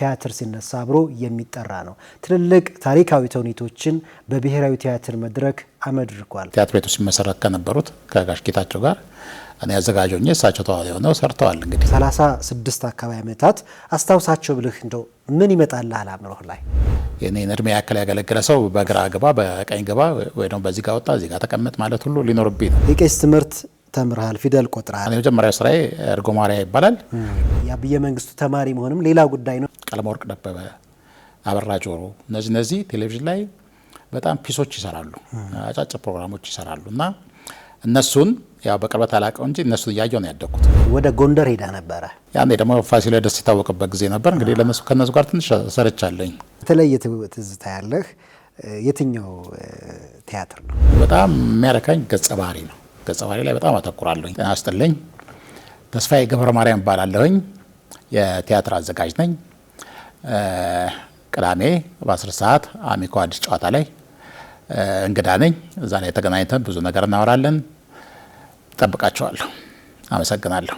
ቲያትር ሲነሳ አብሮ የሚጠራ ነው። ትልልቅ ታሪካዊ ተውኔቶችን በብሔራዊ ቲያትር መድረክ አመድርጓል። ቲያትር ቤቱ ሲመሰረት ከነበሩት ከጋሽ ጌታቸው ጋር እኔ አዘጋጆኝ እሳቸው ተዋናይ ሆነው ሰርተዋል። እንግዲህ 36 አካባቢ ዓመታት አስታውሳቸው ብልህ እንደው ምን ይመጣልሃል አእምሮህ ላይ? የኔን እድሜ ያክል ያገለገለ ሰው በግራ ግባ በቀኝ ግባ ወይ ደግሞ በዚህ ጋር ወጣ እዚህ ጋር ተቀመጥ ማለት ሁሉ ሊኖርብኝ ነው። የቄስ ትምህርት ተምርሃል፣ ፊደል ቆጥረሃል። የመጀመሪያው ስራዬ እርጎ ማርያ ይባላል። የአብየ መንግስቱ ተማሪ መሆንም ሌላ ጉዳይ ነው። ቀለመወርቅ ደበበ፣ አበራ ጆሮ እነዚህ ቴሌቪዥን ላይ በጣም ፒሶች ይሰራሉ፣ አጫጭር ፕሮግራሞች ይሰራሉ እና እነሱን ያው በቅርበት አላውቀው እንጂ እነሱን እያየሁ ነው ያደግኩት። ወደ ጎንደር ሄዳ ነበረ። ያኔ ደግሞ ፋሲለደስ ሲታወቅበት ጊዜ ነበር። እንግዲህ ከነሱ ጋር ትንሽ ሰርቻለኝ። የተለየ ትዝታ ያለህ የትኛው ቲያትር ነው? በጣም የሚያረካኝ ገጸ ባህሪ ነው። ገጸ ባህሪ ላይ በጣም አተኩራለሁኝ። ጤና ይስጥልኝ። ተስፋዬ ገብረ ማርያም እባላለሁኝ። የቲያትር አዘጋጅ ነኝ። ቅዳሜ በ10 ሰዓት አሚኮ አዲስ ጨዋታ ላይ እንግዳ ነኝ። እዛ ላይ ተገናኝተን ብዙ ነገር እናወራለን። ጠብቃቸዋለሁ። አመሰግናለሁ።